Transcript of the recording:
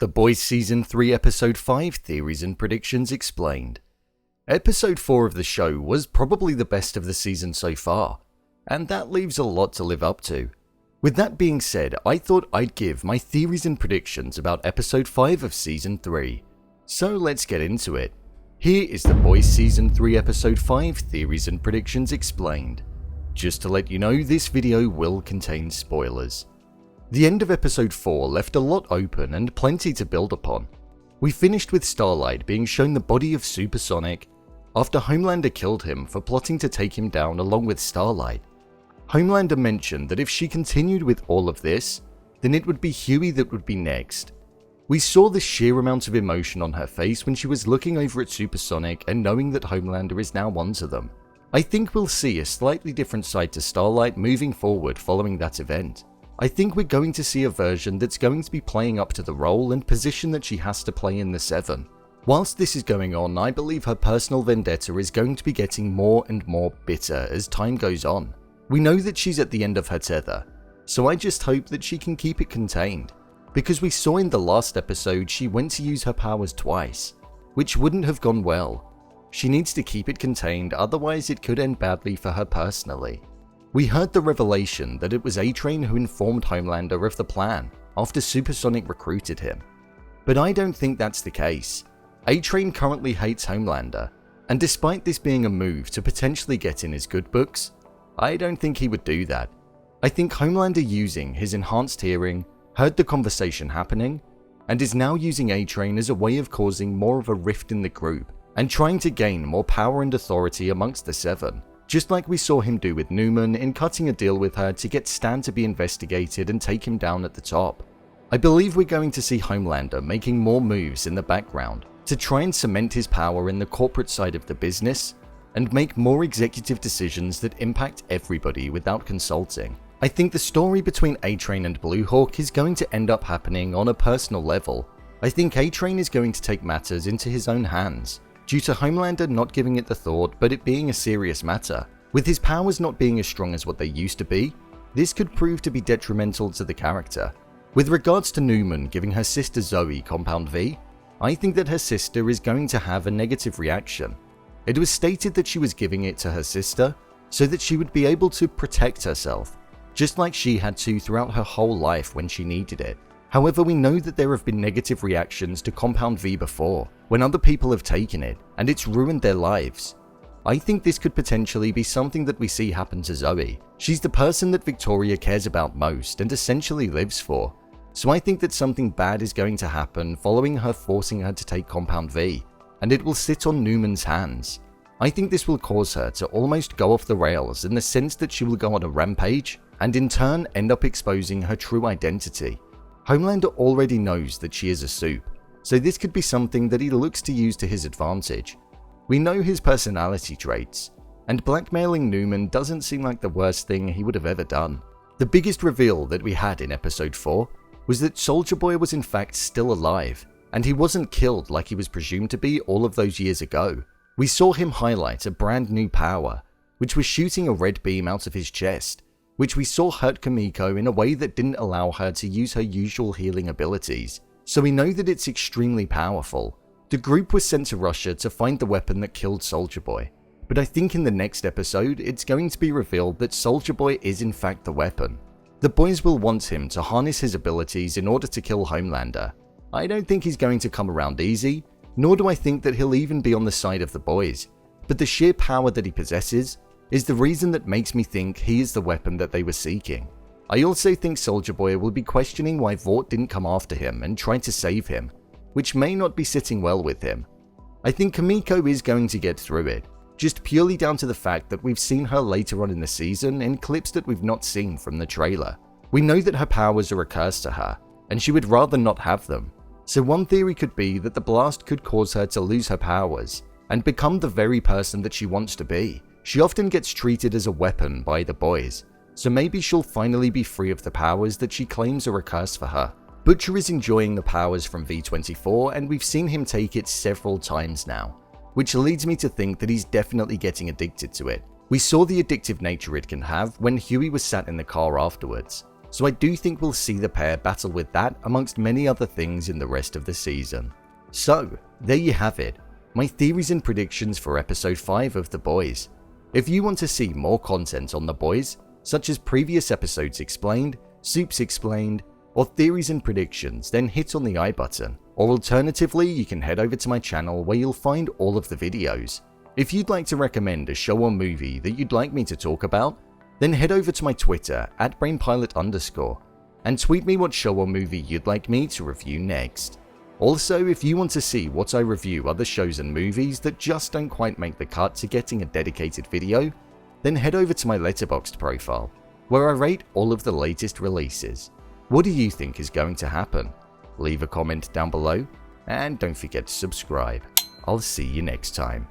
The Boys Season 3 Episode 5 Theories and Predictions Explained. Episode 4 of the show was probably the best of the season so far, and that leaves a lot to live up to. With that being said, I thought I'd give my theories and predictions about Episode 5 of Season 3. So let's get into it. Here is The Boys Season 3 Episode 5 Theories and Predictions Explained. Just to let you know, this video will contain spoilers. The end of episode 4 left a lot open and plenty to build upon. We finished with Starlight being shown the body of Supersonic after Homelander killed him for plotting to take him down along with Starlight. Homelander mentioned that if she continued with all of this, then it would be Hughie that would be next. We saw the sheer amount of emotion on her face when she was looking over at Supersonic and knowing that Homelander is now onto them. I think we'll see a slightly different side to Starlight moving forward following that event. I think we're going to see a version that's going to be playing up to the role and position that she has to play in the 7. Whilst this is going on, I believe her personal vendetta is going to be getting more and more bitter as time goes on. We know that she's at the end of her tether, so I just hope that she can keep it contained, because we saw in the last episode she went to use her powers twice, which wouldn't have gone well. She needs to keep it contained, otherwise it could end badly for her personally. We heard the revelation that it was Atrin who informed Homelander of the plan after Supersonic recruited him. But I don't think that's the case. Atrin currently hates Homelander, and despite this being a move to potentially get in his good books, I don't think he would do that. I think Homelander, using his enhanced hearing, heard the conversation happening, and is now using Atrin as a way of causing more of a rift in the group and trying to gain more power and authority amongst the 7. Just like we saw him do with Newman in cutting a deal with her to get Stan to be investigated and take him down at the top. I believe we're going to see Homelander making more moves in the background to try and cement his power in the corporate side of the business and make more executive decisions that impact everybody without consulting. I think the story between Atrin and Blue Hawk is going to end up happening on a personal level. I think Atrin is going to take matters into his own hands, due to Homelander not giving it the thought but it being a serious matter. With his powers not being as strong as what they used to be, this could prove to be detrimental to the character. With regards to Newman giving her sister Zoe Compound V, I think that her sister is going to have a negative reaction. It was stated that she was giving it to her sister so that she would be able to protect herself, just like she had to throughout her whole life when she needed it. However, we know that there have been negative reactions to Compound V before, when other people have taken it, and it's ruined their lives. I think this could potentially be something that we see happen to Zoe. She's the person that Victoria cares about most and essentially lives for. So I think that something bad is going to happen following her forcing her to take Compound V, and it will sit on Newman's hands. I think this will cause her to almost go off the rails in the sense that she will go on a rampage, and in turn end up exposing her true identity. Homelander already knows that she is a soup, so this could be something that he looks to use to his advantage. We know his personality traits, and blackmailing Newman doesn't seem like the worst thing he would have ever done. The biggest reveal that we had in episode 4 was that Soldier Boy was in fact still alive, and he wasn't killed like he was presumed to be all of those years ago. We saw him highlight a brand new power, which was shooting a red beam out of his chest, which we saw hurt Kamiko in a way that didn't allow her to use her usual healing abilities, so we know that it's extremely powerful. The group was sent to Russia to find the weapon that killed Soldier Boy, but I think in the next episode it's going to be revealed that Soldier Boy is in fact the weapon. The boys will want him to harness his abilities in order to kill Homelander. I don't think he's going to come around easy, nor do I think that he'll even be on the side of the boys, but the sheer power that he possesses is the reason that makes me think he is the weapon that they were seeking. I also think Soldier Boy will be questioning why Vought didn't come after him and try to save him, which may not be sitting well with him. I think Kamiko is going to get through it, just purely down to the fact that we've seen her later on in the season in clips that we've not seen from the trailer. We know that her powers are a curse to her, and she would rather not have them. So one theory could be that the blast could cause her to lose her powers and become the very person that she wants to be. She often gets treated as a weapon by the boys, so maybe she'll finally be free of the powers that she claims are a curse for her. Butcher is enjoying the powers from V24, and we've seen him take it several times now, which leads me to think that he's definitely getting addicted to it. We saw the addictive nature it can have when Hughie was sat in the car afterwards. so I do think we'll see the pair battle with that amongst many other things in the rest of the season. So, there you have it, my theories and predictions for episode 5 of The Boys. If you want to see more content on The Boys, such as previous episodes explained, Soups explained, or theories and predictions, then hit on the I button, or alternatively you can head over to my channel where you'll find all of the videos. If you'd like to recommend a show or movie that you'd like me to talk about, then head over to my Twitter @brainpilot_, and tweet me what show or movie you'd like me to review next. Also, if you want to see what I review other shows and movies that just don't quite make the cut to getting a dedicated video, then head over to my Letterboxd profile, where I rate all of the latest releases. What do you think is going to happen? Leave a comment down below, and don't forget to subscribe. I'll see you next time.